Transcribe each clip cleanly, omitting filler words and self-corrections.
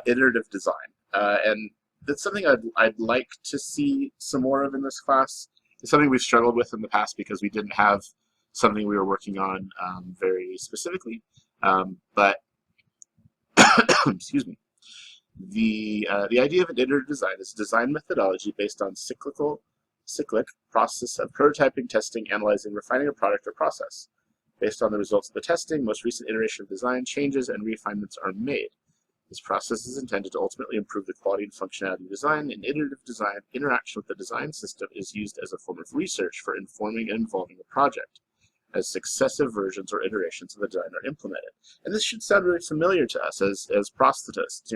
iterative design, and that's something I'd like to see some more of in this class. It's something we've struggled with in the past because we didn't have something we were working on very specifically. But excuse me. The idea of an iterative design is a design methodology based on cyclic process of prototyping, testing, analyzing, refining a product or process. Based on the results of the testing, most recent iteration of design changes and refinements are made. This process is intended to ultimately improve the quality and functionality of design. In iterative design, interaction with the design system is used as a form of research for informing and involving a project, as successive versions or iterations of the design are implemented. And this should sound really familiar to us as prosthetists.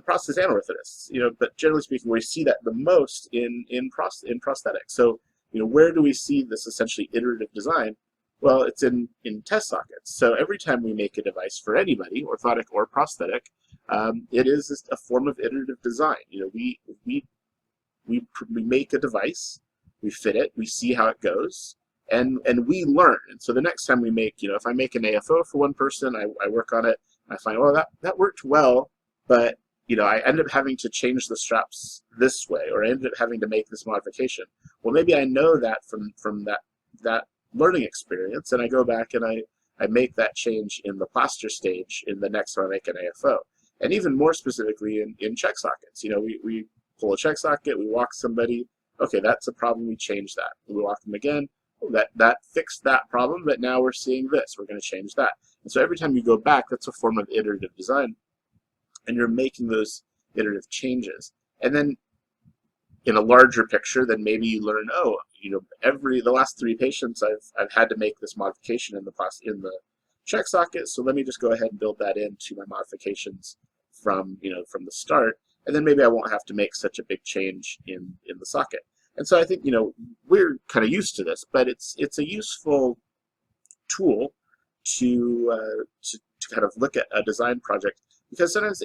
Prosthetists and orthotists, but generally speaking, we see that the most in prosthetics. So, where do we see this essentially iterative design? Well, it's in test sockets. So every time we make a device for anybody, orthotic or prosthetic, it is a form of iterative design. We make a device, we fit it, we see how it goes, and we learn. And so the next time we make, if I make an AFO for one person, I work on it, I find, well, that worked well, but I end up having to change the straps this way, or I ended up having to make this modification. Well, maybe I know that from that learning experience, and I go back and I make that change in the plaster stage in the next time I make an AFO. And even more specifically in check sockets. We pull a check socket, we walk somebody, okay, that's a problem, we change that. We walk them again, that fixed that problem, but now we're seeing this, we're going to change that. And so every time you go back, that's a form of iterative design, and you're making those iterative changes. And then in a larger picture, then maybe you learn, the last 3 patients I've had to make this modification in the check socket, so let me just go ahead and build that into my modifications from the start, and then maybe I won't have to make such a big change in the socket. And so I think we're kind of used to this, but it's a useful tool to kind of look at a design project, because sometimes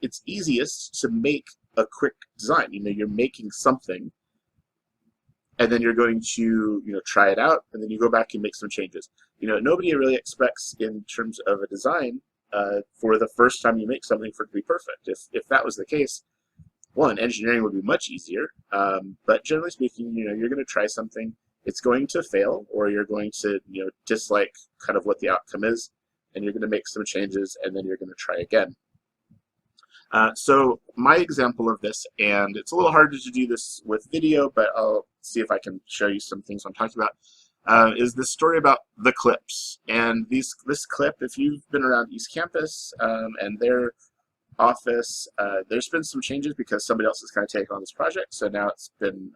it's easiest to make a quick design. You're making something, and then you're going to try it out, and then you go back and make some changes. Nobody really expects in terms of a design for the first time you make something for it to be perfect. If that was the case, one, engineering would be much easier, but generally speaking, you're going to try something, it's going to fail, or you're going to dislike kind of what the outcome is, and you're going to make some changes, and then you're going to try again. So my example of this, and it's a little harder to do this with video, but I'll see if I can show you some things I'm talking about, is this story about the clips. And this clip, if you've been around East Campus and their office, there's been some changes because somebody else has kind of taken on this project, so now it's been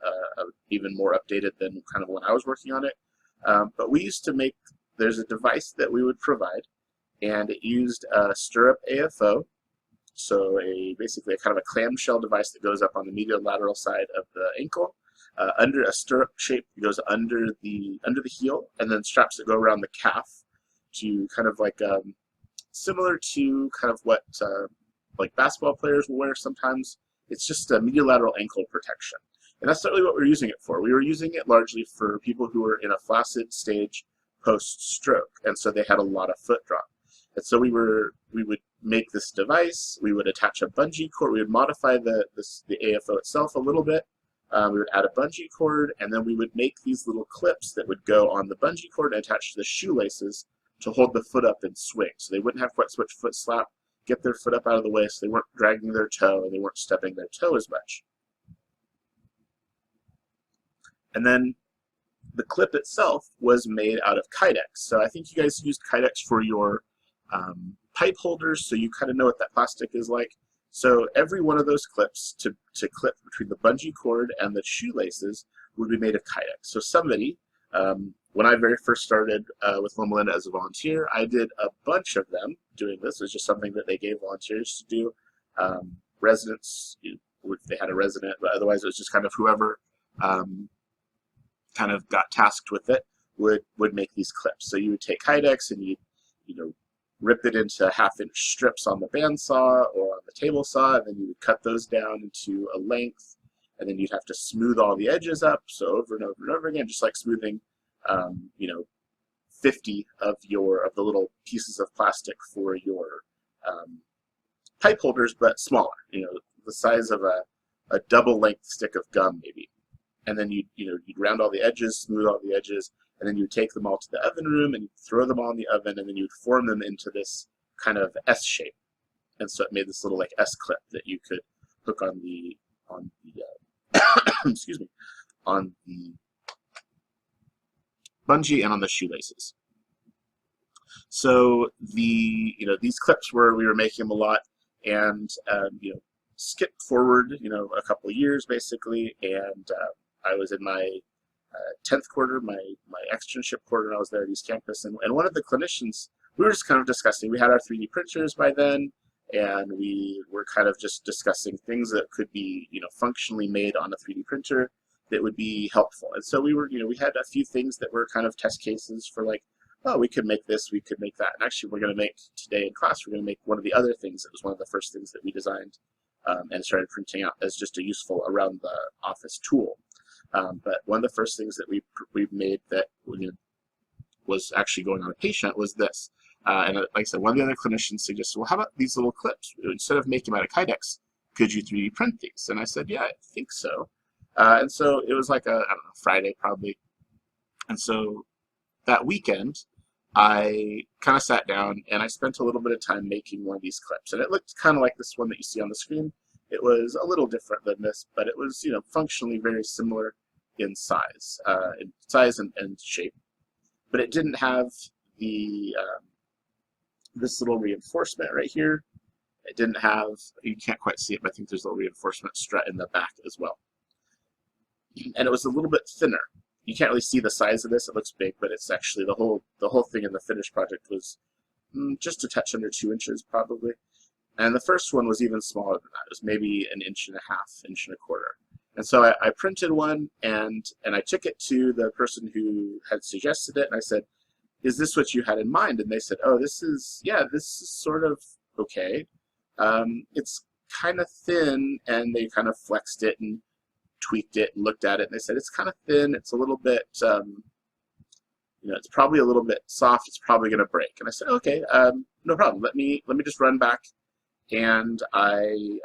even more updated than kind of when I was working on it. But we used to make, there's a device that we would provide, and it used a stirrup AFO, so basically a kind of a clamshell device that goes up on the medial lateral side of the ankle, under a stirrup shape. It goes under the heel, and then straps that go around the calf to kind of like similar to kind of what like basketball players will wear sometimes. It's just a medial lateral ankle protection, and that's not really what we were using it for. We were using it largely for people who were in a flaccid stage post-stroke, and so they had a lot of foot drop. And so we would make this device, we would attach a bungee cord, we would modify the AFO itself a little bit, we would add a bungee cord, and then we would make these little clips that would go on the bungee cord and attach to the shoelaces to hold the foot up and swing. So they wouldn't have quite so much foot slap, get their foot up out of the way, so they weren't dragging their toe and they weren't stepping their toe as much. And then the clip itself was made out of Kydex. So I think you guys used Kydex for your pipe holders, so you kind of know what that plastic is like. So every one of those clips to clip between the bungee cord and the shoelaces would be made of Kydex. So somebody, when I very first started with Loma Linda as a volunteer, I did a bunch of them doing this. It was just something that they gave volunteers to do. Residents, if they had a resident, but otherwise it was just kind of whoever kind of got tasked with it would make these clips. So you would take Kydex and you rip it into 1/2-inch strips on the bandsaw or on the table saw, and then you would cut those down into a length, and then you'd have to smooth all the edges up, so over and over and over again, just like smoothing 50 of the little pieces of plastic for your pipe holders, but smaller, the size of a double length stick of gum maybe. And then you'd round all the edges, smooth all the edges, and then you'd take them all to the oven room and you'd throw them all in the oven, and then you'd form them into this kind of S shape. And so it made this little like S clip that you could hook on the excuse me, on the bungee and on the shoelaces. So these clips we were making them a lot, and skipped forward a couple of years basically, and I was in my 10th quarter, my externship quarter, and I was there at East Campus, and one of the clinicians, we were just kind of discussing, we had our 3D printers by then, and we were kind of just discussing things that could be functionally made on a 3D printer that would be helpful. And so we had a few things that were kind of test cases for, like, oh, we could make this, we could make that. And actually we're going to make today in class, we're going to make one of the other things that was one of the first things that we designed and started printing out as just a useful around the office tool. But one of the first things that we made that was actually going on a patient was this. And like I said, one of the other clinicians suggested, well, how about these little clips? Instead of making them out of Kydex, could you 3D print these? And I said, yeah, I think so. And so it was like I don't know, Friday probably. And so that weekend, I kind of sat down and I spent a little bit of time making one of these clips. And it looked kind of like this one that you see on the screen. It was a little different than this, but it was, functionally very similar in size, and shape. But it didn't have the this little reinforcement right here. It didn't have, you can't quite see it, but I think there's a little reinforcement strut in the back as well. And it was a little bit thinner. You can't really see the size of this. It looks big, but it's actually the whole thing in the finished project was just a touch under 2 inches probably. And the first one was even smaller than that. It was maybe 1.5 inches, 1.25 inches. And so I printed one, and I took it to the person who had suggested it, and I said, is this what you had in mind? And they said, oh, this is sort of okay. It's kind of thin, and they kind of flexed it and tweaked it and looked at it, and they said, it's kind of thin, it's a little bit, it's probably a little bit soft, it's probably going to break. And I said, okay, no problem. Let me just run back. And I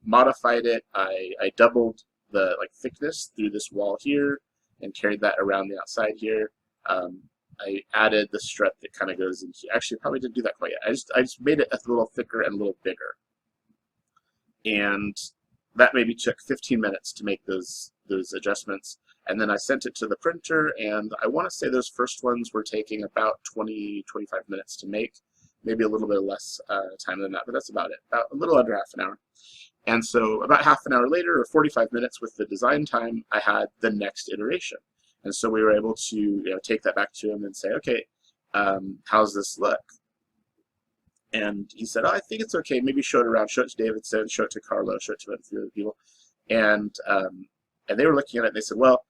modified it. I doubled the thickness through this wall here and carried that around the outside here. I added the strut that kind of goes in here. Actually, probably didn't do that quite yet. I just made it a little thicker and a little bigger. And that maybe took 15 minutes to make those adjustments. And then I sent it to the printer, and I want to say those first ones were taking about 20, 25 minutes to make. Maybe a little bit less time than that, but that's about it. About a little under half an hour. And so about half an hour later, or 45 minutes with the design time, I had the next iteration. And so we were able to take that back to him and say, okay, how's this look? And he said, oh, I think it's okay. Maybe show it around. Show it to Davidson, show it to Carlo, show it to a few other people. And they were looking at it, and they said, well,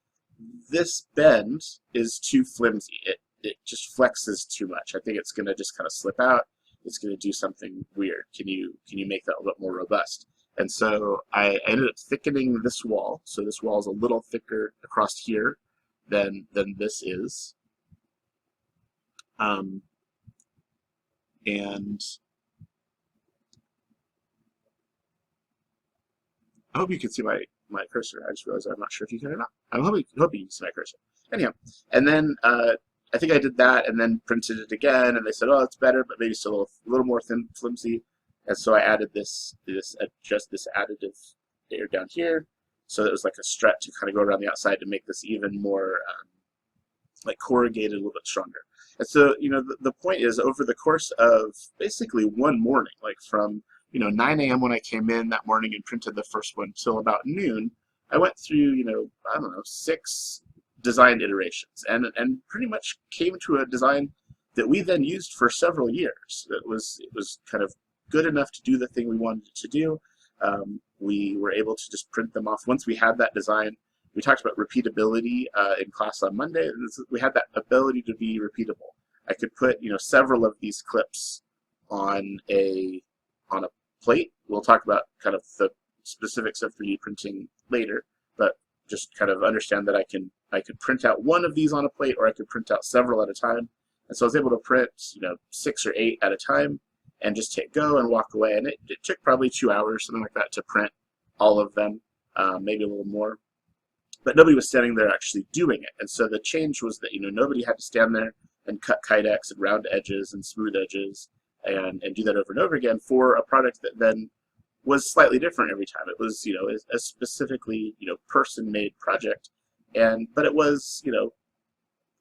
this bend is too flimsy. It just flexes too much. I think it's going to just kind of slip out. It's going to do something weird. Can you make that a little bit more robust? And so I ended up thickening this wall. So this wall is a little thicker across here than this is. And I hope you can see my cursor. I just realized I'm not sure if you can or not. I'm hoping you can see my cursor. Anyhow, and then I think I did that and then printed it again, and they said, oh, it's better, but maybe still a little more flimsy. And so I added this additive layer down here. So it was like a strut to kind of go around the outside to make this even more corrugated, a little bit stronger. And so, the point is, over the course of basically one morning, like from 9 a.m. when I came in that morning and printed the first one till about noon, I went through, I don't know, 6 design iterations, and pretty much came to a design that we then used for several years. It was kind of good enough to do the thing we wanted it to do. We were able to just print them off. Once we had that design, we talked about repeatability in class on Monday. We had that ability to be repeatable. I could put several of these clips on a plate. We'll talk about kind of the specifics of 3D printing later, but just kind of understand that I could print out one of these on a plate, or I could print out several at a time. And so I was able to print 6 or 8 at a time, and just hit go and walk away. And it took probably 2 hours, something like that, to print all of them, maybe a little more. But nobody was standing there actually doing it. And so the change was that, nobody had to stand there and cut Kydex and round edges and smooth edges and do that over and over again for a product that then was slightly different every time. It was, a specifically, person-made project, but it was,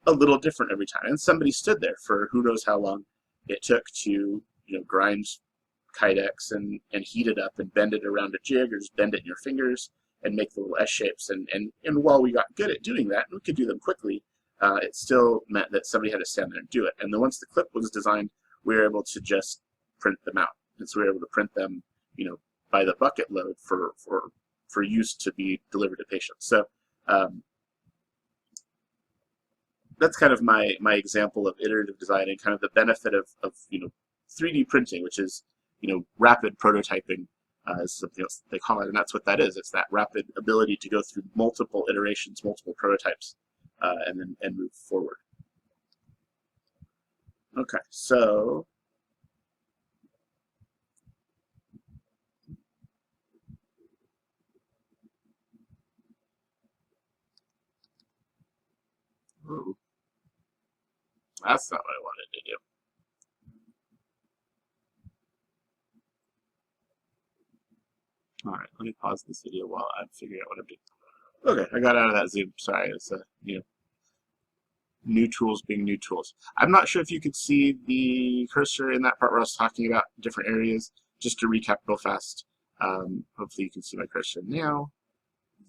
a little different every time. And somebody stood there for who knows how long it took to, grind Kydex and heat it up and bend it around a jig, or just bend it in your fingers and make the little S shapes. And while we got good at doing that, and we could do them quickly, it still meant that somebody had to stand there and do it. And then once the clip was designed, we were able to just print them out. And so we were able to print them, by the bucket load for use to be delivered to patients. So that's kind of my example of iterative design and kind of the benefit of 3D printing, which is rapid prototyping, is something else they call it, and that's what that is. It's that rapid ability to go through multiple iterations, multiple prototypes, and move forward. Okay, so ooh, that's not what I wanted to do. All right, let me pause this video while I'm figuring out what I'm doing. Okay, I got out of that Zoom. Sorry, it's new tools being new tools. I'm not sure if you could see the cursor in that part where I was talking about different areas. Just to recap real fast, hopefully you can see my cursor now.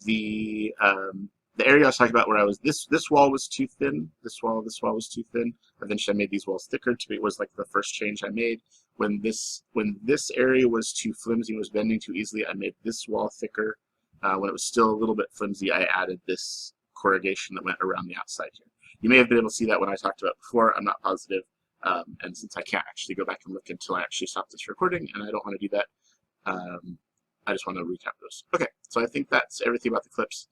The area I was talking about where I was, this wall was too thin, this wall was too thin. Eventually I made these walls thicker. To me, it was like the first change I made. When this area was too flimsy and was bending too easily, I made this wall thicker. When it was still a little bit flimsy, I added this corrugation that went around the outside here. You may have been able to see that when I talked about it before. I'm not positive, and since I can't actually go back and look until I actually stop this recording, and I don't want to do that, I just want to recap those. Okay, so I think that's everything about the clips.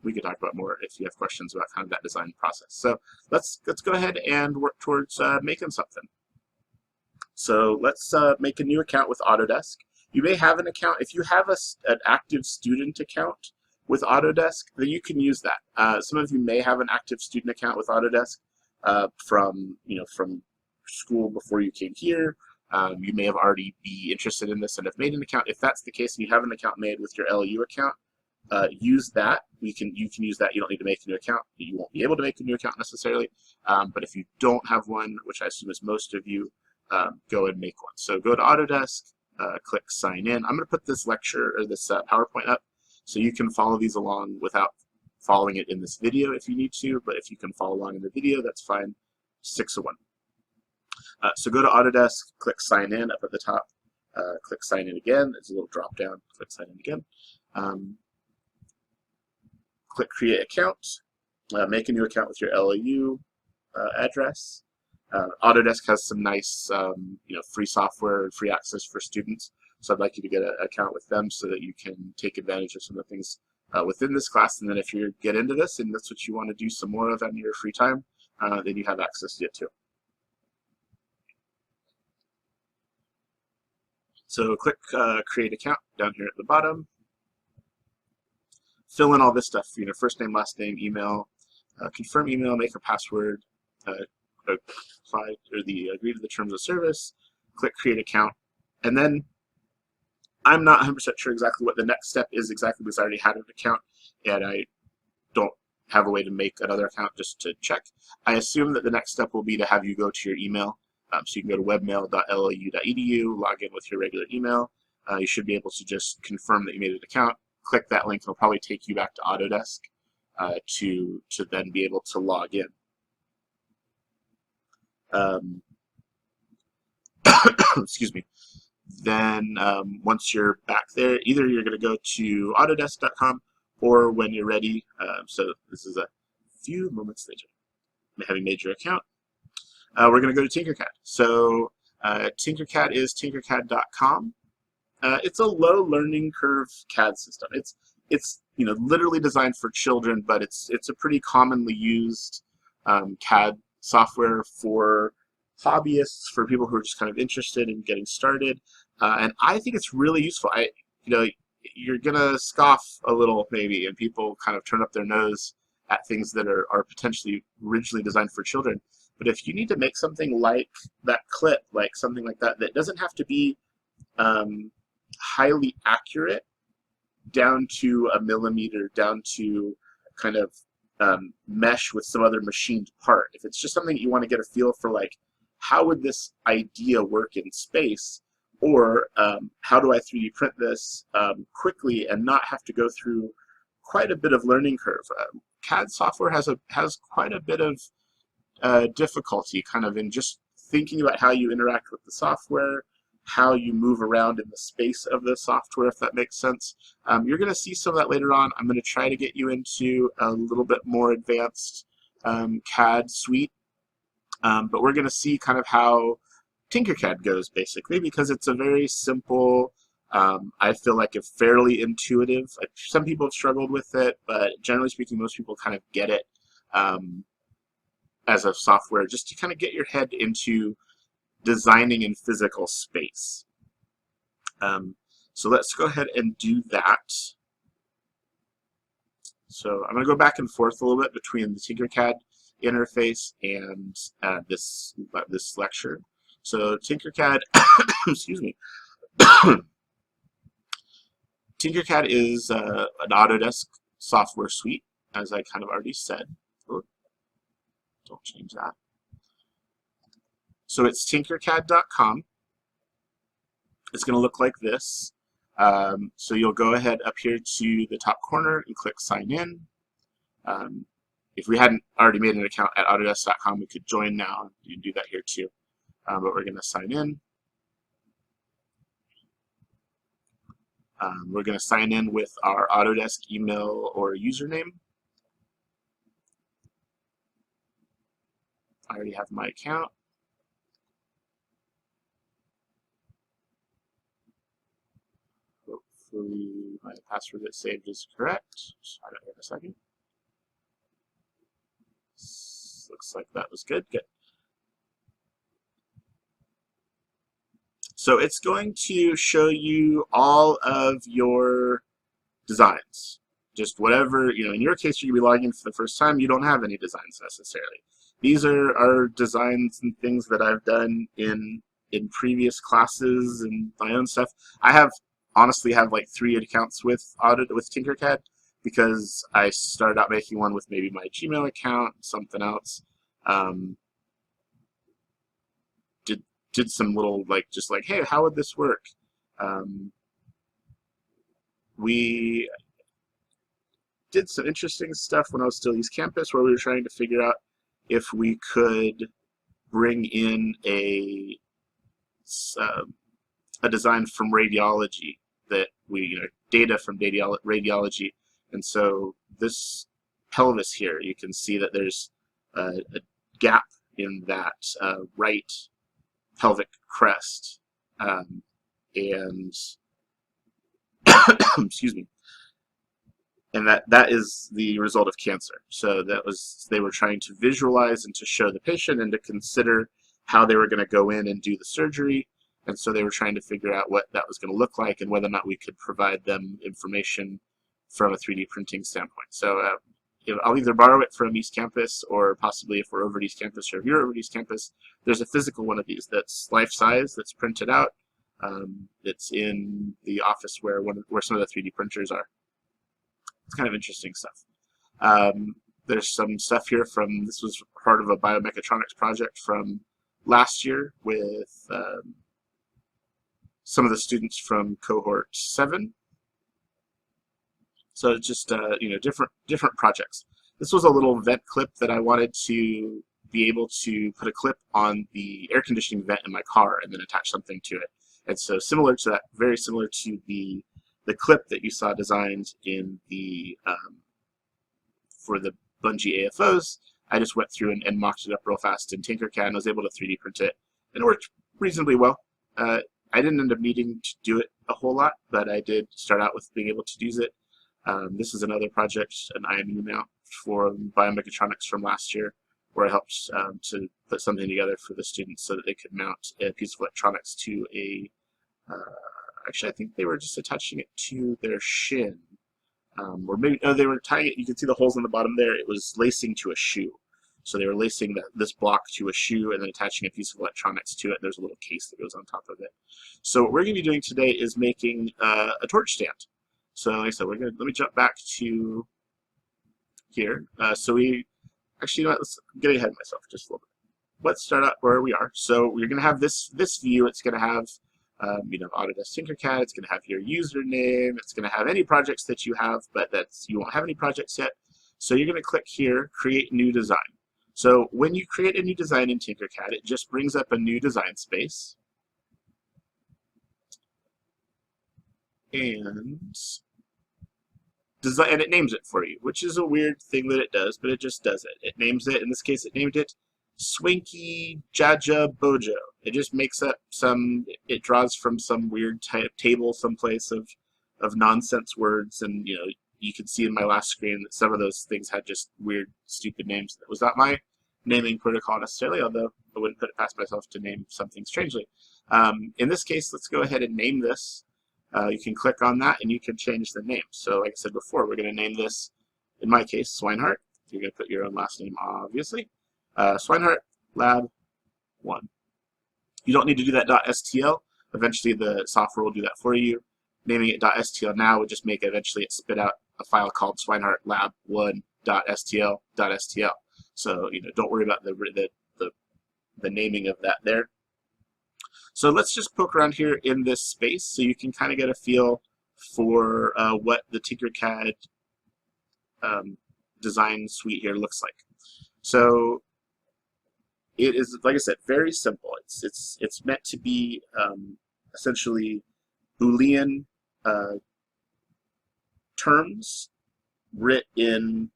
We could talk about more if you have questions about kind of that design process. So let's go ahead and work towards making something. So let's make a new account with Autodesk. You may have an account. If you have an active student account with Autodesk, then you can use that. Some of you may have an active student account with Autodesk from school before you came here. You may have already be interested in this and have made an account. If that's the case and you have an account made with your LU account, use that. You can use that. You don't need to make a new account. You won't be able to make a new account necessarily. But if you don't have one, which I assume is most of you, go and make one. So go to Autodesk, click sign in. I'm going to put this lecture or this PowerPoint up so you can follow these along without following it in this video if you need to, but if you can follow along in the video, that's fine. 6 of 1. So go to Autodesk, click sign in up at the top, click sign in again. There's a little drop down, click sign in again. Click create account, make a new account with your LAU address. Autodesk has some nice free software and free access for students, so I'd like you to get an account with them so that you can take advantage of some of the things within this class. And then if you get into this and that's what you want to do some more of in your free time, then you have access to it too. So click create account down here at the bottom. Fill in all this stuff, first name, last name, email, confirm email, make a password, apply or agree to the terms of service, click create account, and then I'm not 100% sure exactly what the next step is exactly because I already had an account and I don't have a way to make another account just to check. I assume that the next step will be to have you go to your email. So you can go to webmail.lau.edu, log in with your regular email. You should be able to just confirm that you made an account. Click that link. It'll probably take you back to Autodesk to then be able to log in. Excuse me. Then once you're back there, either you're going to go to autodesk.com or when you're ready. So this is a few moments later. Having made your account, we're going to go to TinkerCAD. So TinkerCAD is tinkercad.com. It's a low learning curve CAD system. It's literally designed for children, but it's a pretty commonly used CAD software for hobbyists, for people who are just kind of interested in getting started. And I think it's really useful. You know, you're gonna scoff a little maybe, and people kind of turn up their nose at things that are potentially originally designed for children. But if you need to make something like that clip, like something like that, that doesn't have to be highly accurate down to a millimeter, down to kind of mesh with some other machined part. If it's just something that you want to get a feel for, like, how would this idea work in space, or how do I 3D print this quickly and not have to go through quite a bit of learning curve. CAD software has quite a bit of difficulty kind of in just thinking about how you interact with the software, how you move around in the space of the software, if that makes sense. You're going to see some of that later on. I'm going to try to get you into a little bit more advanced CAD suite, but we're going to see kind of how TinkerCAD goes, basically, because it's a very simple, I feel like a fairly intuitive. Some people have struggled with it, but generally speaking, most people kind of get it as a software, just to kind of get your head into designing in physical space. So let's go ahead and do that. So I'm going to go back and forth a little bit between the TinkerCAD interface and this lecture. So TinkerCAD, excuse me, TinkerCAD is an Autodesk software suite, as I kind of already said. Oh, don't change that. So it's tinkercad.com. It's going to look like this. So you'll go ahead up here to the top corner and click Sign In. If we hadn't already made an account at Autodesk.com, we could join now. You can do that here too. But we're going to sign in. We're going to sign in with our Autodesk email or username. I already have my account. Hopefully my password that's saved is correct. Just try that here in a second. Looks like that was good. Good. So it's going to show you all of your designs. Just whatever, you know, in your case, you're going to be logging in for the first time. You don't have any designs necessarily. These are designs and things that I've done in previous classes and my own stuff. I honestly have like 3 accounts with TinkerCAD, because I started out making one with maybe my Gmail account, something else. Did some little, just like, hey, how would this work? We did some interesting stuff when I was still East Campus, where we were trying to figure out if we could bring in a design from radiology, that data from radiology. And so this pelvis here, you can see that there's a gap in that right pelvic crest, and excuse me, and that is the result of cancer. So they were trying to visualize and to show the patient and to consider how they were going to go in and do the surgery. And so they were trying to figure out what that was going to look like and whether or not we could provide them information from a 3D printing standpoint. So I'll either borrow it from East Campus, or possibly if we're over at East Campus, or if you're over at East Campus, there's a physical one of these that's life-size, that's printed out. It's in the office where some of the 3D printers are. It's kind of interesting stuff. There's some stuff here this was part of a biomechatronics project from last year with some of the students from cohort 7. So it's just different projects. This was a little vent clip that I wanted to be able to put a clip on the air conditioning vent in my car and then attach something to it. And so similar to that, very similar to the clip that you saw designed in the for the bungee AFOs, I just went through and mocked it up real fast in TinkerCAD and was able to 3D print it, and it worked reasonably well. I didn't end up needing to do it a whole lot, but I did start out with being able to use it. This is another project, an IMU mount for biomechatronics from last year. where I helped to put something together for the students so that they could mount a piece of electronics to a, actually I think they were just attaching it to their shin. Or maybe, no, they were tying it, you can see the holes in the bottom there, it was lacing to a shoe. So they were lacing this block to a shoe and then attaching a piece of electronics to it. There's a little case that goes on top of it. So what we're going to be doing today is making a torch stand. So like I said, let me jump back to here. So we, actually, you know what, let's get ahead of myself just a little bit. Let's start out where we are. So we're going to have this view. It's going to have you know, Autodesk TinkerCAD. It's going to have your username. It's going to have any projects that you have, but you won't have any projects yet. So you're going to click here, Create New Design. So when you create a new design in TinkerCAD, it just brings up a new design space. And it names it for you, which is a weird thing that it does, but it just does it. It names it. In this case, it named it Swinky Jaja Bojo. It just makes up it draws from some weird table someplace of nonsense words, and you know, you can see in my last screen that some of those things had just weird, stupid names. That was not my naming protocol necessarily, although I wouldn't put it past myself to name something strangely. In this case, let's go ahead and name this. You can click on that and you can change the name. So like I said before, we're going to name this, in my case, Swinehart. You're going to put your own last name, obviously. Swinehart Lab 1. You don't need to do that .stl. Eventually the software will do that for you. Naming it .stl now would just make eventually it spit out a file called Swinehart Lab 1.stl.stl. So you know, don't worry about the naming of that there. So let's just poke around here in this space so you can kind of get a feel for what the TinkerCAD design suite here looks like. So it is, like I said, very simple. It's meant to be essentially Boolean terms written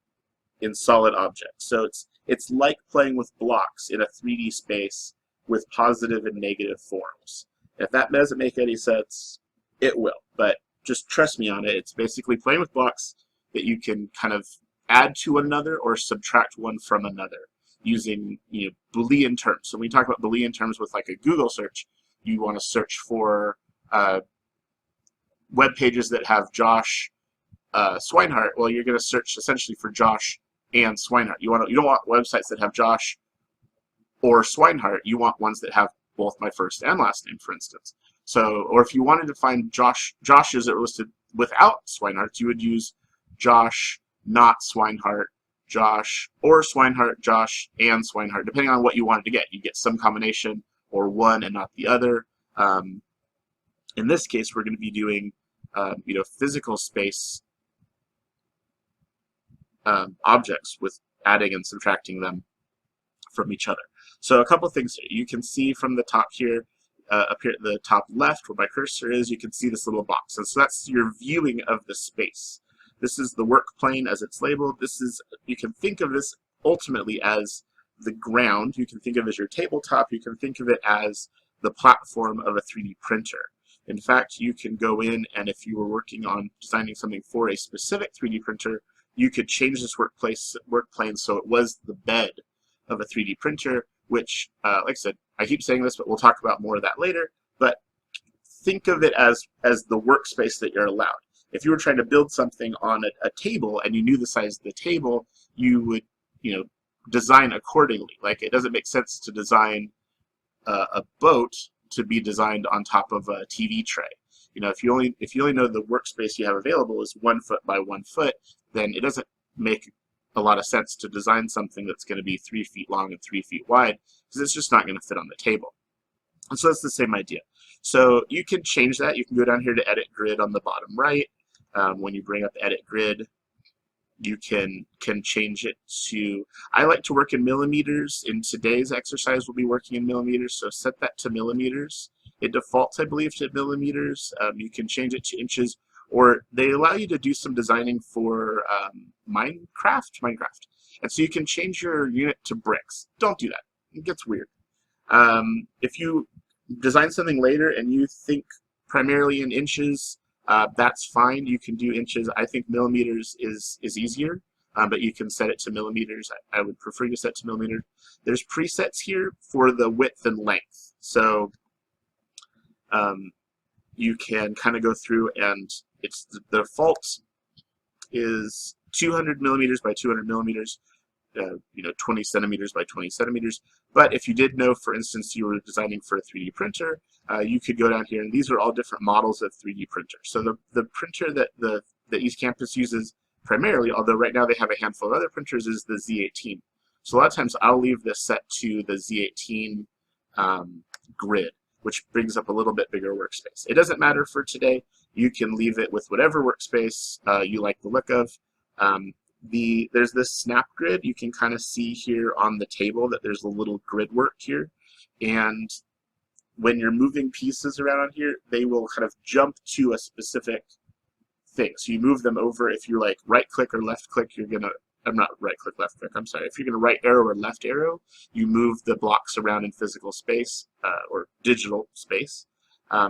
in solid objects. So it's like playing with blocks in a 3D space with positive and negative forms. If that doesn't make any sense, it will. But just trust me on it. It's basically playing with blocks that you can kind of add to one another or subtract one from another using, you know, Boolean terms. So when we talk about Boolean terms with like a Google search, you want to search for web pages that have Josh Swinehart. Well, you're going to search essentially for Josh and Swinehart. You don't want websites that have Josh or Swinehart. You want ones that have both my first and last name, for instance. So, or if you wanted to find Joshes that were listed without Swinehart, you would use Josh, not Swinehart, Josh, or Swinehart, Josh, and Swinehart, depending on what you wanted to get. You get some combination or one and not the other. In this case, we're going to be doing you know, physical space objects with adding and subtracting them from each other. So a couple things here. You can see from the top here, up here at the top left where my cursor is, you can see this little box. And so that's your viewing of the space. This is the work plane as it's labeled. This is, you can think of this ultimately as the ground. You can think of it as your tabletop. You can think of it as the platform of a 3D printer. In fact, you can go in, and if you were working on designing something for a specific 3D printer, you could change this work plane so it was the bed of a 3D printer, which, like I said, I keep saying this, but we'll talk about more of that later. But think of it as the workspace that you're allowed. If you were trying to build something on a table and you knew the size of the table, you would, you know, design accordingly. Like, it doesn't make sense to design a boat to be designed on top of a TV tray. You know, if you only know the workspace you have available is 1 foot by 1 foot, then it doesn't make a lot of sense to design something that's going to be 3 feet long and 3 feet wide, because it's just not going to fit on the table. And so that's the same idea. So you can change that. You can go down here to Edit Grid on the bottom right. When you bring up Edit Grid, you can change it to, I like to work in millimeters. In today's exercise, we'll be working in millimeters, so set that to millimeters. It defaults, I believe, to millimeters. You can change it to inches, or they allow you to do some designing for Minecraft. And so you can change your unit to bricks. Don't do that. It gets weird. If you design something later and you think primarily in inches, that's fine. You can do inches. I think millimeters is easier. but you can set it to millimeters. I would prefer you to set to millimeter. There's presets here for the width and length. So you can kind of go through, and it's the default is 200 millimeters by 200 millimeters, 20 centimeters by 20 centimeters. But if you did know, for instance, you were designing for a 3D printer, you could go down here, and these are all different models of 3D printers. So the printer that the East Campus uses primarily, although right now they have a handful of other printers, is the Z18. So a lot of times I'll leave this set to the Z18 grid, which brings up a little bit bigger workspace. It doesn't matter for today. You can leave it with whatever workspace you like the look of. There's this snap grid. You can kind of see here on the table that there's a little grid work here. And when you're moving pieces around on here, they will kind of jump to a specific thing. So you move them over. If you're like right click or left click, you're gonna, I'm not right click, left click, I'm sorry. If you're gonna right arrow or left arrow, you move the blocks around in physical space or digital space.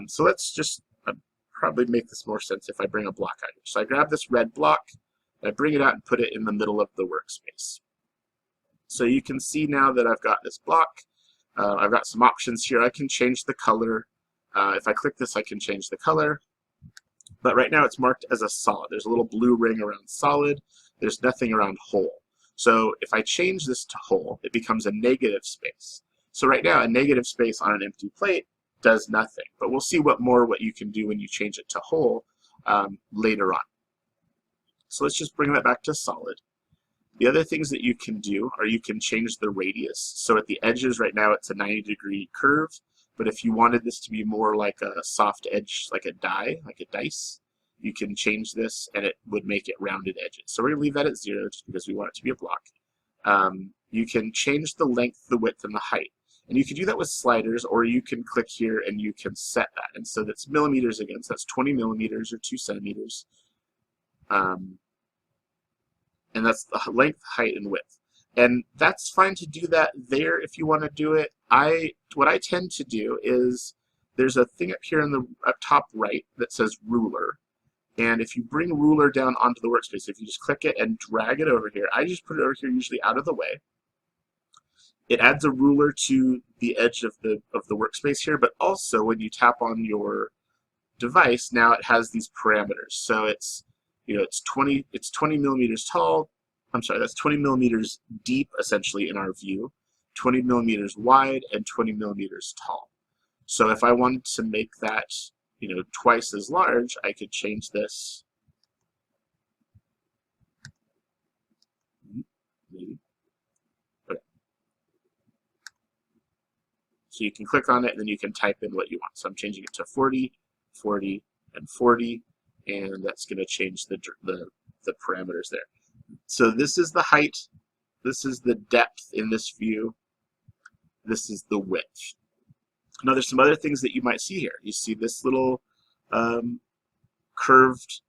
So let's just probably make this more sense if I bring a block out here. So I grab this red block, I bring it out and put it in the middle of the workspace. So you can see now that I've got this block. I've got some options here. I can change the color. If I click this, I can change the color. But right now it's marked as a solid. There's a little blue ring around solid. There's nothing around whole. So if I change this to whole, it becomes a negative space. So right now, a negative space on an empty plate does nothing. But we'll see what you can do when you change it to whole later on. So let's just bring that back to solid. The other things that you can do are you can change the radius. So at the edges right now it's a 90-degree curve, but if you wanted this to be more like a soft edge, like a die, like a dice, you can change this and it would make it rounded edges. So we're going to leave that at 0 just because we want it to be a block. You can change the length, the width, and the height. And you can do that with sliders, or you can click here and you can set that. And so that's millimeters again, so that's 20 millimeters or 2 centimeters. And that's the length, height, and width. And that's fine to do that there if you want to do it. What I tend to do is there's a thing up here in the top right that says ruler. And if you bring ruler down onto the workspace, if you just click it and drag it over here, I just put it over here usually out of the way. It adds a ruler to the edge of the workspace here, but also when you tap on your device, now it has these parameters. So it's it's 20 millimeters tall. I'm sorry, that's 20 millimeters deep essentially in our view, 20 millimeters wide, and 20 millimeters tall. So if I wanted to make that twice as large, I could change this. Maybe. Okay. So you can click on it and then you can type in what you want. So I'm changing it to 40, 40, and 40. And that's going to change the parameters there. So this is the height, this is the depth in this view, this is the width. Now there's some other things that you might see here. You see this little curved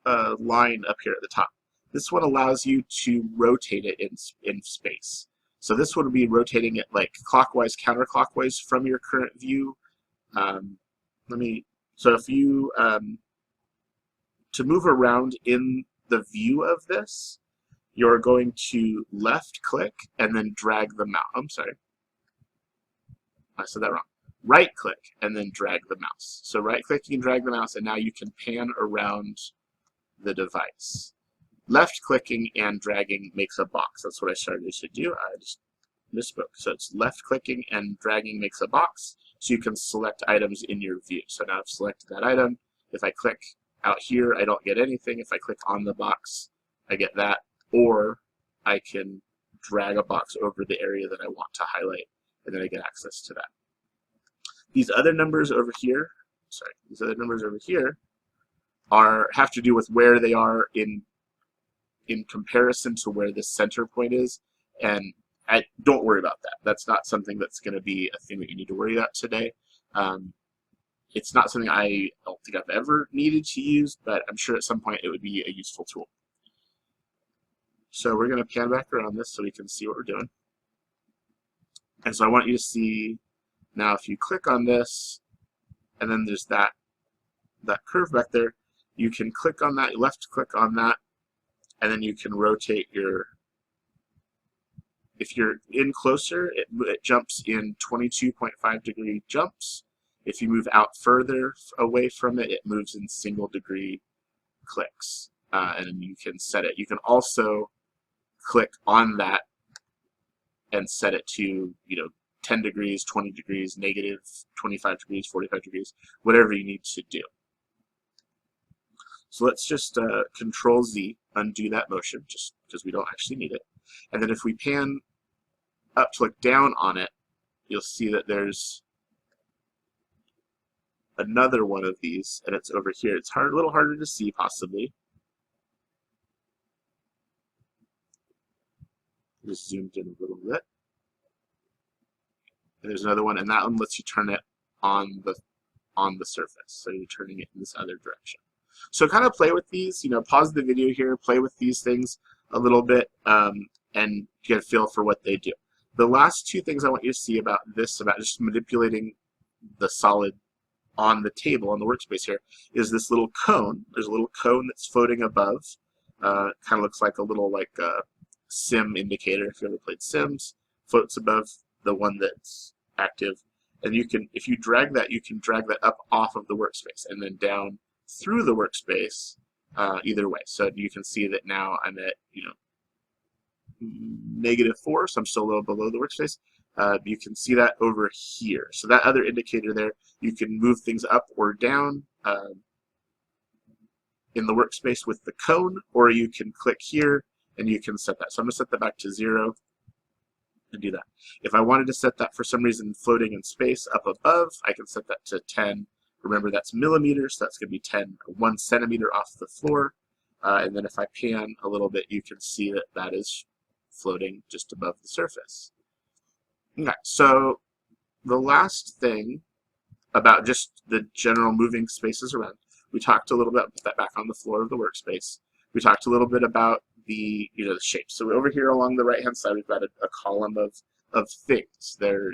line up here at the top. This one allows you to rotate it in space. So this one would be rotating it like clockwise, counterclockwise from your current view. So if you to move around in the view of this, you're going to left click and then drag the mouse. I'm sorry, I said that wrong. Right click and then drag the mouse. So right click, you can drag the mouse, and now you can pan around the device. Left clicking and dragging makes a box. That's what I started to do. I just misspoke. So it's left clicking and dragging makes a box, so you can select items in your view. So now I've selected that item. If I click out here, I don't get anything. If I click on the box, I get that. Or I can drag a box over the area that I want to highlight, and then I get access to that. These other numbers over here, have to do with where they are in comparison to where the center point is, and don't worry about that. That's not something that's going to be a thing that you need to worry about today. It's not something I don't think I've ever needed to use, but I'm sure at some point it would be a useful tool. So we're going to pan back around this so we can see what we're doing. And so I want you to see, now if you click on this, and then there's that curve back there, you can click on that, left click on that, and then you can rotate your, if you're in closer, it jumps in 22.5 degree jumps. If you move out further away from it, it moves in single degree clicks. And then you can set it. You can also click on that and set it to, 10 degrees, 20 degrees, negative 25 degrees, 45 degrees, whatever you need to do. So let's just Control Z, undo that motion, just because we don't actually need it. And then if we pan up to look down on it, you'll see that there's another one of these, and it's over here. It's a little harder to see, possibly. Just zoomed in a little bit. And there's another one, and that one lets you turn it on the surface. So you're turning it in this other direction. So kind of play with these, pause the video here, play with these things a little bit, and get a feel for what they do. The last two things I want you to see about this, about just manipulating the solid on the table, on the workspace here, is this little cone. There's a little cone that's floating above. Kind of looks like a little sim indicator, if you ever played Sims. Floats above the one that's active. And you can, if you drag that, you can drag that up off of the workspace and then down through the workspace either way. So you can see that now I'm at, -4, so I'm still a little below the workspace. You can see that over here. So that other indicator there, you can move things up or down in the workspace with the cone, or you can click here and you can set that. So I'm going to set that back to 0 and do that. If I wanted to set that for some reason floating in space up above, I can set that to 10. Remember, that's millimeters, so that's going to be 1 centimeter off the floor. And then if I pan a little bit, you can see that that is floating just above the surface. Okay, so the last thing about just the general moving spaces around, we talked a little bit about that back on the floor of the workspace. We talked a little bit about the the shapes. So over here along the right hand side, we've got a column of things. They're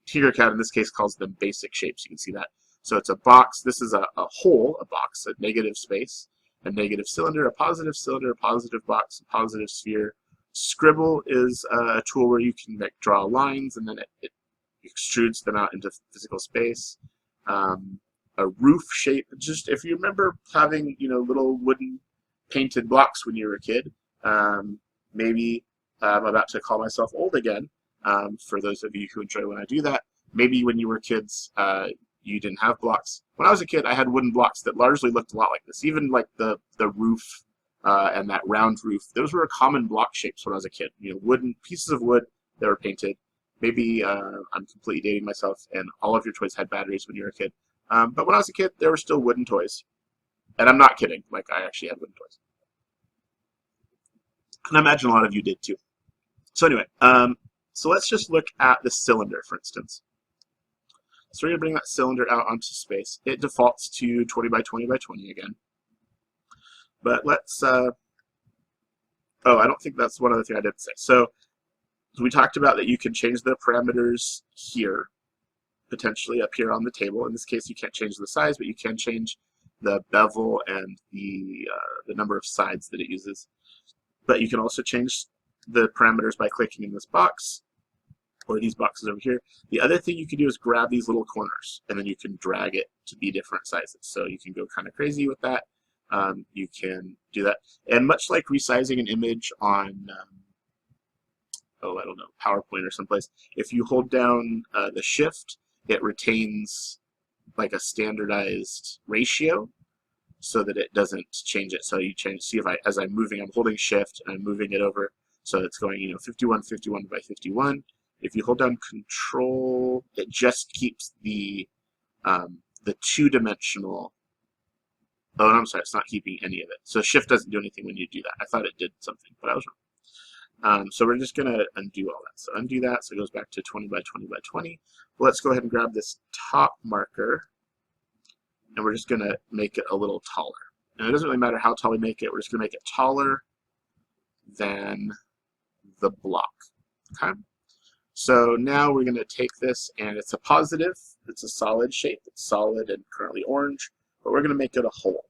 TinkerCAD in this case calls them basic shapes. You can see that. So it's a box. This is a hole, a box, a negative space, a negative cylinder, a positive box, a positive sphere. Scribble is a tool where you can draw lines, and then it extrudes them out into physical space. A roof shape, just if you remember having little wooden painted blocks when you were a kid, maybe I'm about to call myself old again. For those of you who enjoy when I do that, maybe when you were kids, you didn't have blocks. When I was a kid, I had wooden blocks that largely looked a lot like this. Even like the roof and that round roof, those were common block shapes when I was a kid. Wooden pieces of wood that were painted. Maybe I'm completely dating myself, and all of your toys had batteries when you were a kid. But when I was a kid, there were still wooden toys. And I'm not kidding. Like, I actually had wooden toys. And I imagine a lot of you did too. So anyway, so let's just look at the cylinder, for instance. So we're going to bring that cylinder out onto space. It defaults to 20 by 20 by 20 again. But let's, oh, I don't think that's one other thing I didn't say. So we talked about that you can change the parameters here, potentially up here on the table. In this case, you can't change the size, but you can change the bevel and the number of sides that it uses. But you can also change the parameters by clicking in this box, or these boxes over here. The other thing you can do is grab these little corners, and then you can drag it to be different sizes. So you can go kind of crazy with that. You can do that. And much like resizing an image on, oh, I don't know, PowerPoint or someplace, if you hold down the shift, it retains like a standardized ratio so that it doesn't change it. So you change, see if as I'm moving, I'm holding shift and I'm moving it over. So it's going, 51, 51 by 51. If you hold down control, it just keeps the two-dimensional. Oh, I'm sorry, it's not keeping any of it. So shift doesn't do anything when you do that. I thought it did something, but I was wrong. So we're just going to undo all that. So undo that, so it goes back to 20 by 20 by 20. Well, let's go ahead and grab this top marker, and we're just going to make it a little taller. And it doesn't really matter how tall we make it. We're just going to make it taller than the block. Okay. So now we're going to take this, and it's a positive. It's a solid shape. It's solid and currently orange, but we're going to make it a hole.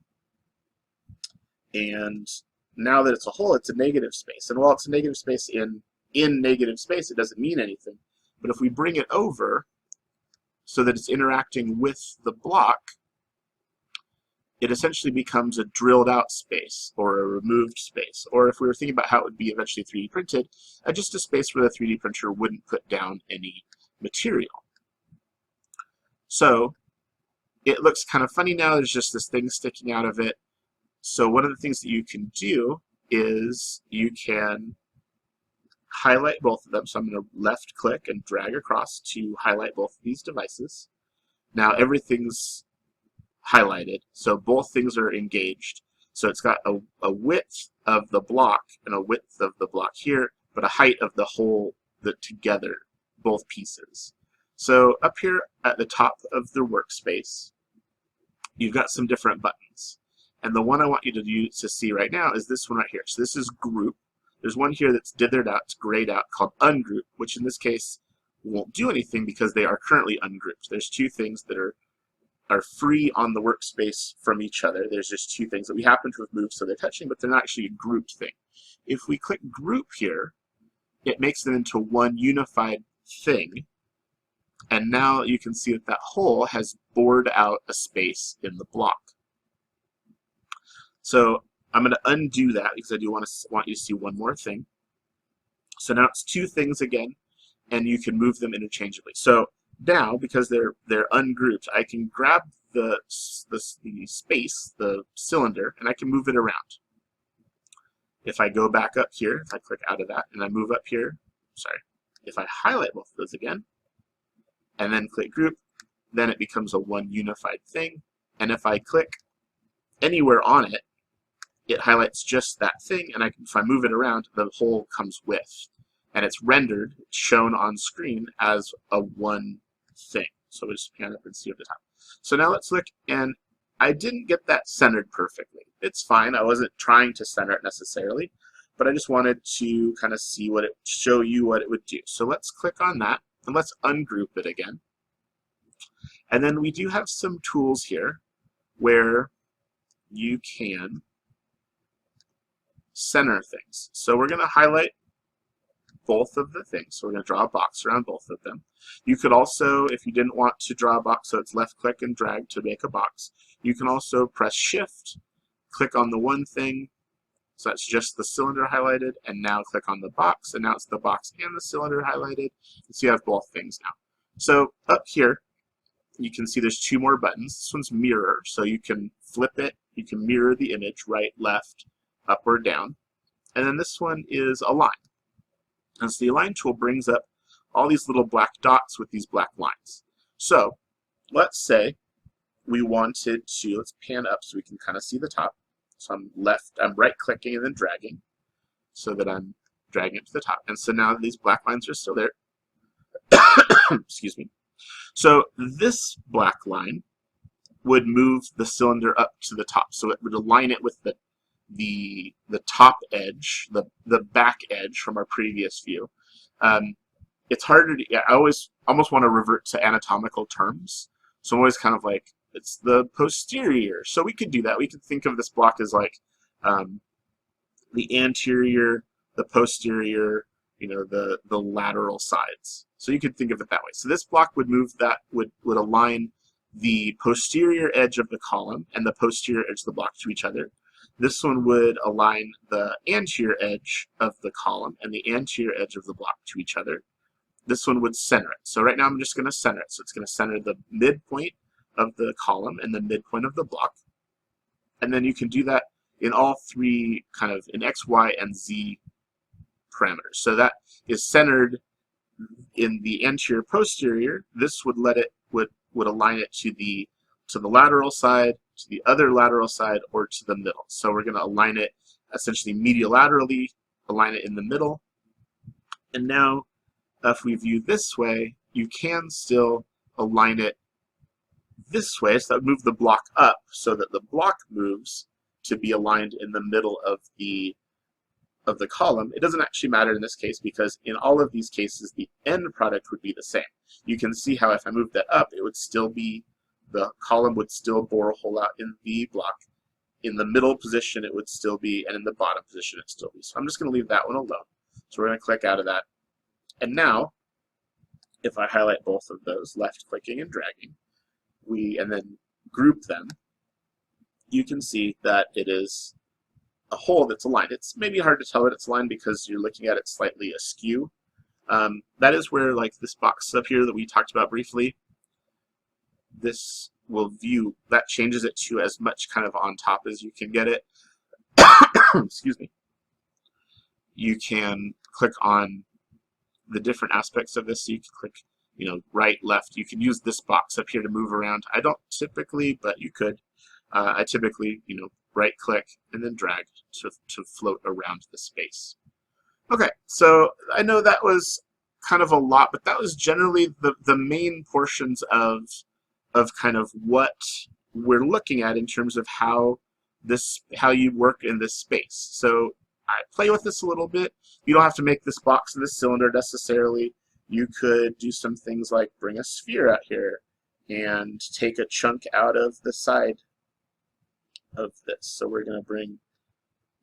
And now that it's a hole, it's a negative space. And while it's a negative space in negative space, it doesn't mean anything. But if we bring it over so that it's interacting with the block, it essentially becomes a drilled out space or a removed space. Or if we were thinking about how it would be eventually 3D printed, just a space where the 3D printer wouldn't put down any material. So it looks kind of funny now. There's just this thing sticking out of it. So one of the things that you can do is you can highlight both of them. So I'm going to left click and drag across to highlight both of these devices. Now everything's highlighted, so both things are engaged. So it's got a width of the block and a width of the block here, but a height of the whole, together, both pieces. So up here at the top of the workspace, you've got some different buttons. And the one I want you to see right now is this one right here. So this is group. There's one here that's dithered out, it's grayed out, called ungroup, which in this case won't do anything because they are currently ungrouped. There's two things that are free on the workspace from each other. There's just two things that we happen to have moved so they're touching, but they're not actually a grouped thing. If we click group here, it makes them into one unified thing. And now you can see that that hole has bored out a space in the block. So I'm going to undo that because I do want you to see one more thing. So now it's two things again, and you can move them interchangeably. So now, because they're ungrouped, I can grab the space, the cylinder, and I can move it around. If I go back up here, if I click out of that, and I move up here, if I highlight both of those again, and then click group, then it becomes a one unified thing. And if I click anywhere on it, it highlights just that thing, and if I move it around, the whole comes with. And it's rendered, it's shown on screen as a one thing. So we'll just pan up and see at the top. So now let's look, and I didn't get that centered perfectly. It's fine, I wasn't trying to center it necessarily, but I just wanted to kind of see show you what it would do. So let's click on that, and let's ungroup it again. And then we do have some tools here where you can center things. So we're going to highlight both of the things. So we're going to draw a box around both of them. You could also, if you didn't want to draw a box, so it's left click and drag to make a box, you can also press shift, click on the one thing, so that's just the cylinder highlighted, and now click on the box, and now it's the box and the cylinder highlighted, so you have both things now. So up here, you can see there's two more buttons. This one's mirror, so you can flip it, you can mirror the image, right, left, up or down. And then this one is align. And so the align tool brings up all these little black dots with these black lines. So let's say we wanted to, let's pan up so we can kind of see the top. So I'm right clicking and then dragging so that I'm dragging it to the top. And so now these black lines are still there. Excuse me. So this black line would move the cylinder up to the top. So it would align it with the top edge, the back edge from our previous view. It's harder to, I always almost want to revert to anatomical terms. So I'm always kind of like, it's the posterior. So we could do that. We could think of this block as like the anterior, the posterior, the lateral sides. So you could think of it that way. So this block would move that, would align the posterior edge of the column and the posterior edge of the block to each other. This one would align the anterior edge of the column and the anterior edge of the block to each other. This one would center it. So right now I'm just going to center it. So it's going to center the midpoint of the column and the midpoint of the block. And then you can do that in all three kind of in X, Y, and Z parameters. So that is centered in the anterior posterior. This would would align it to the lateral side, to the other lateral side, or to the middle. So we're going to align it essentially mediolaterally, align it in the middle. And now if we view this way, you can still align it this way. So that would move the block up so that the block moves to be aligned in the middle of the column. It doesn't actually matter in this case because in all of these cases the end product would be the same. You can see how if I moved that up, it would still be, the column would still bore a hole out in the block, in the middle position it would still be, and in the bottom position it would still be. So I'm just going to leave that one alone. So we're going to click out of that. And now, if I highlight both of those, left clicking and dragging, and then group them, you can see that it is a hole that's aligned. It's maybe hard to tell that it's aligned because you're looking at it slightly askew. That is where, like, this box up here that we talked about briefly, this will view, that changes it to as much kind of on top as you can get it. Excuse me. You can click on the different aspects of this. So you can click, you know, right, left. You can use this box up here to move around. I don't typically, but you could. I typically, you know, right click and then drag to float around the space. Okay, so I know that was kind of a lot, but that was generally the main portions of kind of what we're looking at in terms of how you work in this space. So I play with this a little bit. You don't have to make this box and this cylinder necessarily. You could do some things like bring a sphere out here and take a chunk out of the side of this. So we're going to bring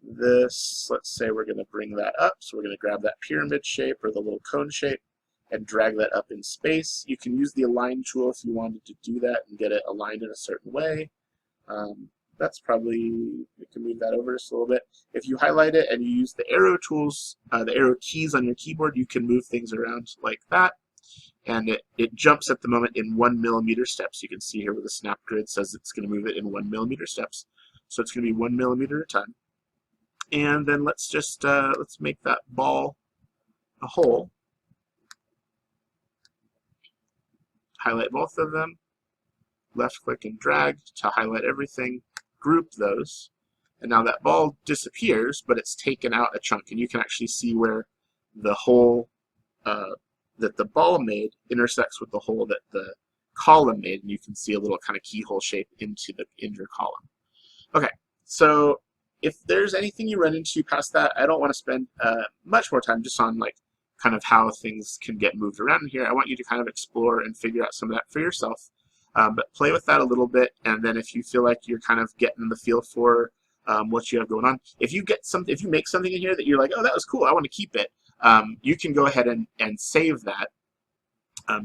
this, let's say we're going to bring that up. So we're going to grab that pyramid shape or the little cone shape and drag that up in space. You can use the align tool if you wanted to do that and get it aligned in a certain way. That's probably, we can move that over just a little bit. If you highlight it and you use the arrow tools, the arrow keys on your keyboard, you can move things around like that. And it jumps at the moment in 1 millimeter steps. You can see here where the snap grid says it's going to move it in 1 millimeter steps. So it's going to be 1 millimeter at a time. And then let's just, let's make that ball a hole. Highlight both of them, left click and drag to highlight everything, group those, and now that ball disappears, but it's taken out a chunk, and you can actually see where the hole that the ball made intersects with the hole that the column made, and you can see a little kind of keyhole shape into your column. Okay, so if there's anything you run into past that, I don't want to spend much more time just on like kind of how things can get moved around in here. I want you to kind of explore and figure out some of that for yourself. But play with that a little bit, and then if you feel like you're kind of getting the feel for what you have going on, if you make something in here that you're like, oh, that was cool, I want to keep it, you can go ahead and save that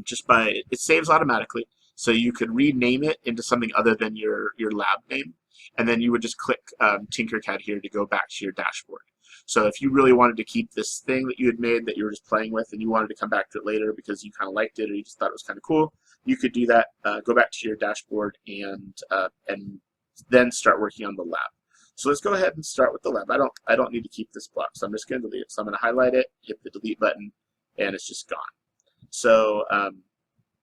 just by, it saves automatically. So you could rename it into something other than your lab name, and then you would just click TinkerCAD here to go back to your dashboard. So if you really wanted to keep this thing that you had made that you were just playing with and you wanted to come back to it later because you kind of liked it or you just thought it was kind of cool, you could do that, go back to your dashboard and then start working on the lab. So let's go ahead and start with the lab. I don't need to keep this block, so I'm just going to delete it. So I'm going to highlight it, hit the delete button, and it's just gone. So